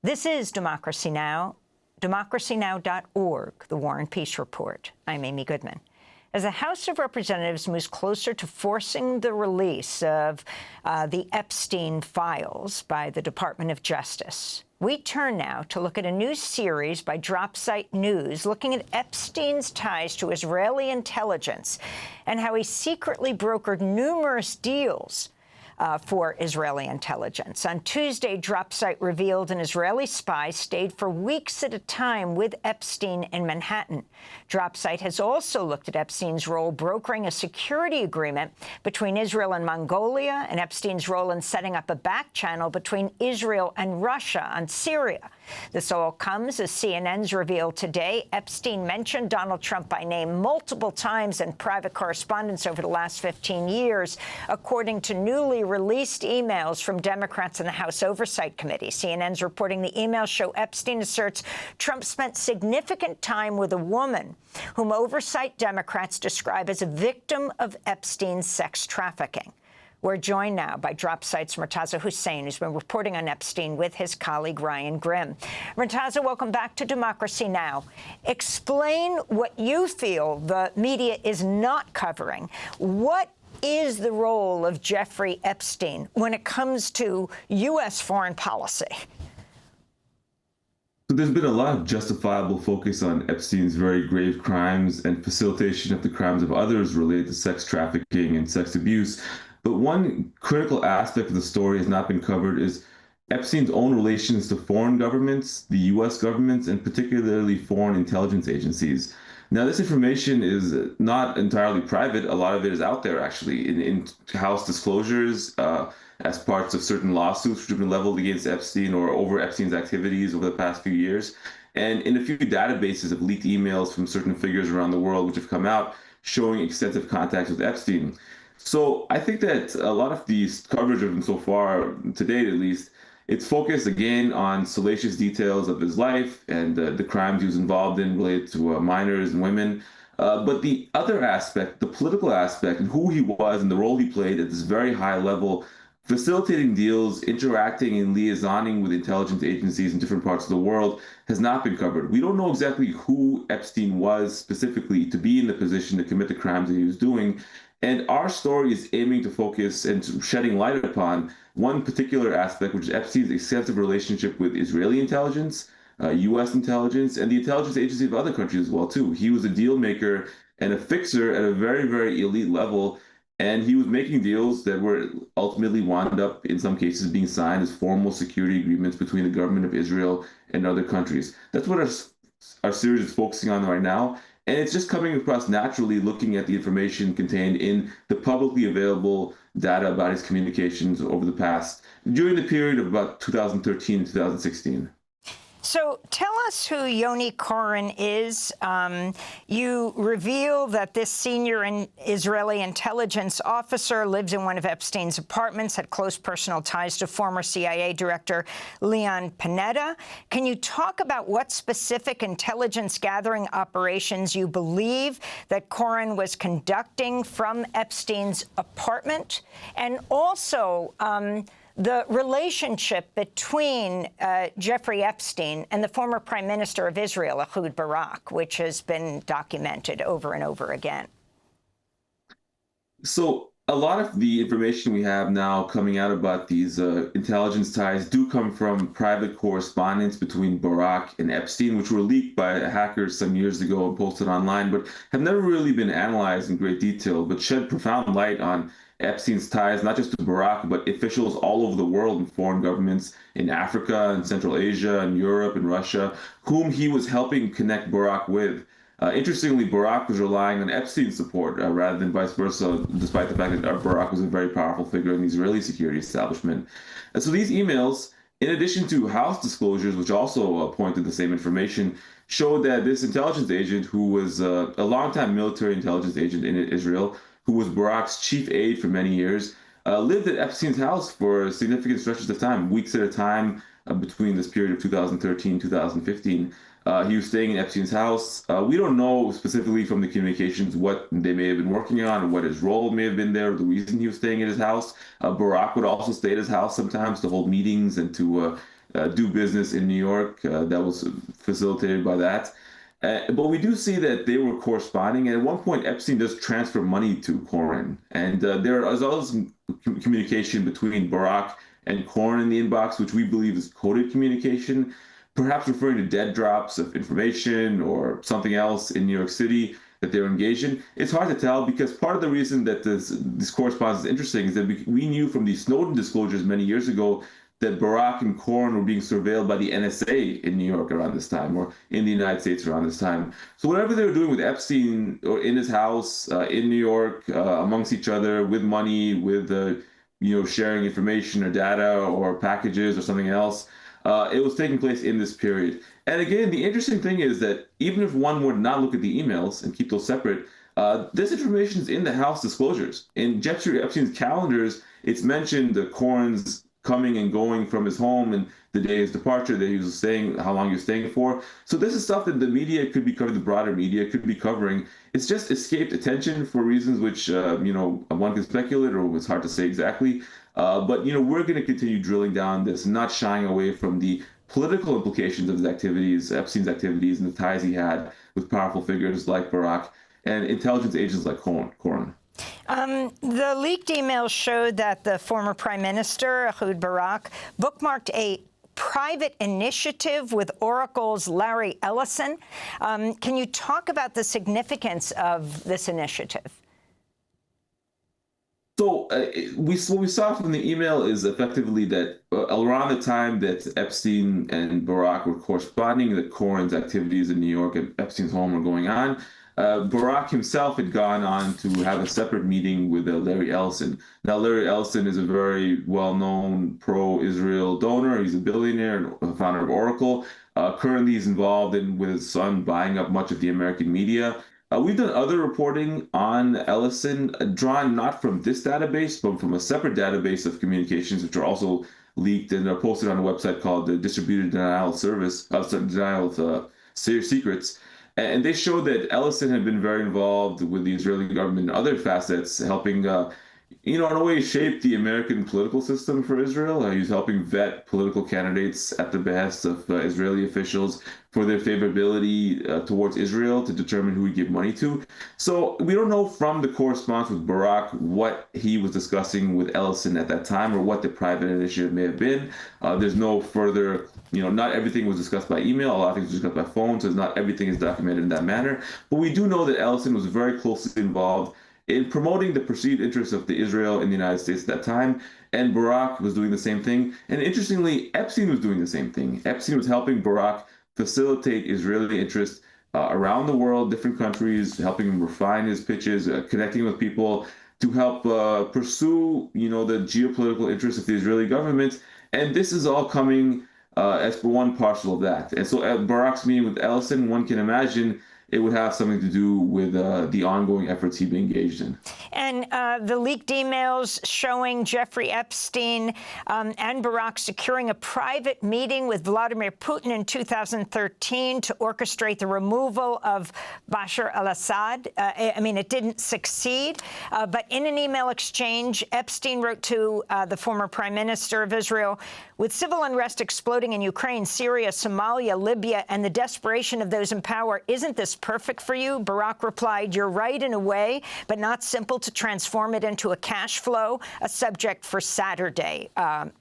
This is Democracy Now!, democracynow.org, The War and Peace Report. I'm Amy Goodman. As the House of Representatives moves closer to forcing the release of the Epstein files by the Department of Justice, we turn now to look at a new series by Dropsite News looking at Epstein's ties to Israeli intelligence and how he secretly brokered numerous deals for Israeli intelligence. On Tuesday, Dropsite revealed an Israeli spy stayed for weeks at a time with Epstein in Manhattan. Dropsite has also looked at Epstein's role brokering a security agreement between Israel and Mongolia and Epstein's role in setting up a back channel between Israel and Russia on Syria. This all comes as CNN's revealed today. Epstein mentioned Donald Trump by name multiple times in private correspondence over the last 15 years, according to newly released emails from Democrats in the House Oversight Committee. CNN's reporting the emails show Epstein asserts Trump spent significant time with a woman whom oversight Democrats describe as a victim of Epstein's sex trafficking. We're joined now by Dropsite's Murtaza Hussain, who's been reporting on Epstein with his colleague Ryan Grim. Murtaza, welcome back to Democracy Now! Explain what you feel the media is not covering. What is the role of Jeffrey Epstein when it comes to U.S. foreign policy? So there's been a lot of justifiable focus on Epstein's very grave crimes and facilitation of the crimes of others related to sex trafficking and sex abuse. But one critical aspect of the story has not been covered is Epstein's own relations to foreign governments, the U.S. governments, and particularly foreign intelligence agencies. Now, this information is not entirely private. A lot of it is out there, actually, in House disclosures as parts of certain lawsuits which have been leveled against Epstein or over Epstein's activities over the past few years, and in a few databases of leaked emails from certain figures around the world which have come out showing extensive contacts with Epstein. So I think that a lot of the coverage of him so far, to date at least, it's focused again on salacious details of his life and the crimes he was involved in related to minors and women. But the other aspect, the political aspect, and who he was and the role he played at this very high level, facilitating deals, interacting and liaisoning with intelligence agencies in different parts of the world, has not been covered. We don't know exactly who Epstein was specifically to be in the position to commit the crimes that he was doing. And our story is aiming to focus and shedding light upon one particular aspect, which is Epstein's extensive relationship with Israeli intelligence, U.S. intelligence, and the intelligence agencies of other countries as well, too. He was a deal maker and a fixer at a very, very elite level, and he was making deals that were ultimately wound up, in some cases, being signed as formal security agreements between the government of Israel and other countries. That's what our series is focusing on right now. And it's just coming across naturally looking at the information contained in the publicly available data about his communications over the past, during the period of about 2013 and 2016. So tell us who Yoni Koren is. You reveal that this senior Israeli intelligence officer lives in one of Epstein's apartments, had close personal ties to former CIA Director Leon Panetta. Can you talk about what specific intelligence gathering operations you believe that Koren was conducting from Epstein's apartment? And also, the relationship between Jeffrey Epstein and the former Prime Minister of Israel, Ehud Barak, which has been documented over and over again. So a lot of the information we have now coming out about these intelligence ties do come from private correspondence between Barak and Epstein, which were leaked by hackers some years ago and posted online, but have never really been analyzed in great detail, but shed profound light on Epstein's ties, not just to Barak, but officials all over the world in foreign governments in Africa and Central Asia and Europe and Russia, whom he was helping connect Barak with. Interestingly, Barak was relying on Epstein's support rather than vice versa, despite the fact that Barak was a very powerful figure in the Israeli security establishment. And so these emails, in addition to House disclosures, which also pointed the same information, showed that this intelligence agent, who was a longtime military intelligence agent in Israel, who was Barak's chief aide for many years, lived at Epstein's house for significant stretches of time, weeks at a time, between this period of 2013 2015. He was staying in Epstein's house. We don't know specifically from the communications what they may have been working on, or what his role may have been there, or the reason he was staying at his house. Barak would also stay at his house sometimes to hold meetings and to do business in New York. That was facilitated by that. But we do see that they were corresponding. And at one point, Epstein does transfer money to Coren. And there is always communication between Barak and Coren in the inbox, which we believe is coded communication, perhaps referring to dead drops of information or something else in New York City that they're engaged in. It's hard to tell because part of the reason that this correspondence is interesting is that we knew from the Snowden disclosures many years ago that Barak and Coren were being surveilled by the NSA in New York around this time, or in the United States around this time. So whatever they were doing with Epstein, or in his house in New York, amongst each other, with money, with sharing information or data or packages or something else, it was taking place in this period. And again, the interesting thing is that even if one would not look at the emails and keep those separate, this information is in the House disclosures. In Jeffrey Epstein's calendars, it's mentioned the Coren's coming and going from his home and the day of his departure, that he was staying, how long he was staying for. So this is stuff that the media could be covering, the broader media could be covering. It's just escaped attention for reasons which, one can speculate, or it's hard to say exactly. But we're going to continue drilling down this, not shying away from the political implications of his activities, Epstein's activities, and the ties he had with powerful figures like Barak and intelligence agents like Coren. The leaked emails showed that the former prime minister, Ehud Barak, bookmarked a private initiative with Oracle's Larry Ellison. Can you talk about the significance of this initiative? So what we saw from the email is effectively that around the time that Epstein and Barak were corresponding, that Coren's activities in New York at Epstein's home were going on. Barak himself had gone on to have a separate meeting with Larry Ellison. Now, Larry Ellison is a very well-known pro-Israel donor. He's a billionaire and founder of Oracle. Currently, he's involved with his son buying up much of the American media. We've done other reporting on Ellison, drawn not from this database, but from a separate database of communications, which are also leaked and are posted on a website called the Distributed Denial Service, Denial of Secrets. And they showed that Ellison had been very involved with the Israeli government in other facets, helping, in a way, shape the American political system for Israel. He was helping vet political candidates at the behest of Israeli officials for their favorability towards Israel to determine who he give money to. So we don't know from the correspondence with Barak what he was discussing with Ellison at that time or what the private initiative may have been. There's no further, not everything was discussed by email. A lot of things were discussed by phone, so not everything is documented in that manner. But we do know that Ellison was very closely involved in promoting the perceived interests of Israel in the United States at that time, and Barak was doing the same thing. And interestingly, Epstein was doing the same thing. Epstein was helping Barak facilitate Israeli interest around the world, different countries, helping him refine his pitches, connecting with people to help pursue, the geopolitical interests of the Israeli government. And this is all coming as for one parcel of that. And so at Barak's meeting with Ellison, one can imagine it would have something to do with the ongoing efforts he'd been engaged in. And the leaked emails showing Jeffrey Epstein and Barak securing a private meeting with Vladimir Putin in 2013 to orchestrate the removal of Bashar al-Assad. It didn't succeed, but in an email exchange, Epstein wrote to the former prime minister of Israel, with civil unrest exploding in Ukraine, Syria, Somalia, Libya, and the desperation of those in power, isn't this perfect for you? Barak replied, you're right in a way, but not simple to transform it into a cash flow, a subject for Saturday,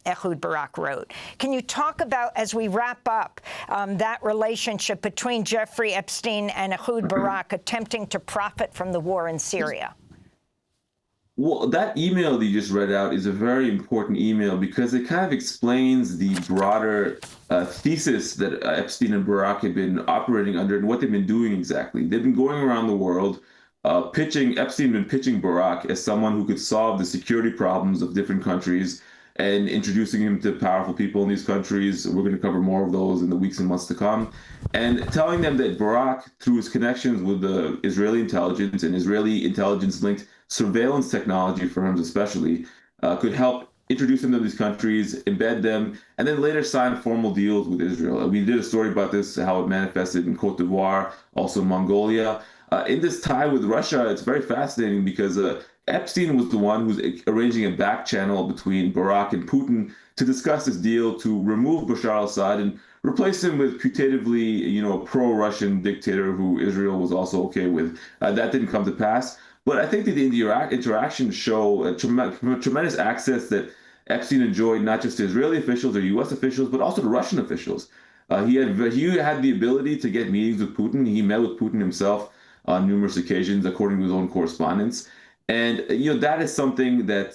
Ehud Barak wrote. Can you talk about, as we wrap up, that relationship between Jeffrey Epstein and Ehud Barak attempting to profit from the war in Syria? Well, that email that you just read out is a very important email because it kind of explains the broader thesis that Epstein and Barak have been operating under and what they've been doing exactly. They've been going around the world Epstein had been pitching Barak as someone who could solve the security problems of different countries and introducing him to powerful people in these countries. We're going to cover more of those in the weeks and months to come. And telling them that Barak, through his connections with the Israeli intelligence and Israeli intelligence-linked surveillance technology firms especially, could help introduce them to these countries, embed them, and then later sign formal deals with Israel. We did a story about this, how it manifested in Cote d'Ivoire, also Mongolia. In this tie with Russia, it's very fascinating because Epstein was the one who's arranging a back channel between Barack and Putin to discuss this deal to remove Bashar al-Assad and replace him with putatively, a pro-Russian dictator who Israel was also okay with. That didn't come to pass. But I think that the interactions show a tremendous access that Epstein enjoyed not just to Israeli officials or U.S. officials, but also to Russian officials. He had the ability to get meetings with Putin. He met with Putin himself on numerous occasions, according to his own correspondence. And that is something that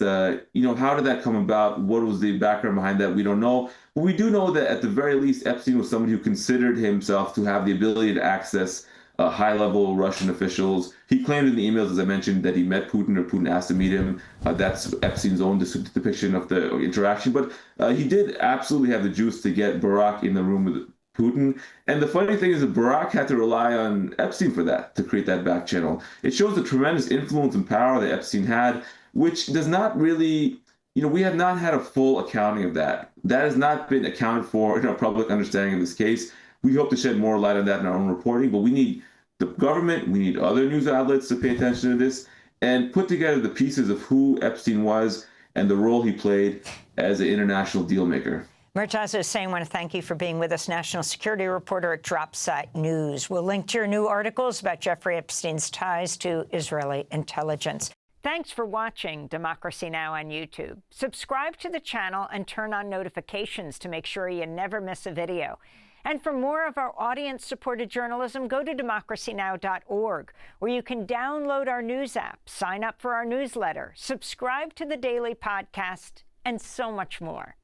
how did that come about? What was the background behind that? We don't know. But we do know that at the very least, Epstein was somebody who considered himself to have the ability to access high-level Russian officials. He claimed in the emails, as I mentioned, that he met Putin or Putin asked to meet him. That's Epstein's own depiction of the interaction. But he did absolutely have the juice to get Barack in the room with Putin. And the funny thing is that Barack had to rely on Epstein for that, to create that back channel. It shows the tremendous influence and power that Epstein had, which does not really, we have not had a full accounting of that. That has not been accounted for in our public understanding of this case. We hope to shed more light on that in our own reporting, but we need the government, we need other news outlets to pay attention to this and put together the pieces of who Epstein was and the role he played as an international deal maker. Murtaza Hussain, I want to thank you for being with us, national security reporter at Dropsite News. We'll link to your new articles about Jeffrey Epstein's ties to Israeli intelligence. Thanks for watching Democracy Now! On YouTube. Subscribe to the channel and turn on notifications to make sure you never miss a video. And for more of our audience-supported journalism, go to democracynow.org, where you can download our news app, sign up for our newsletter, subscribe to the daily podcast, and so much more.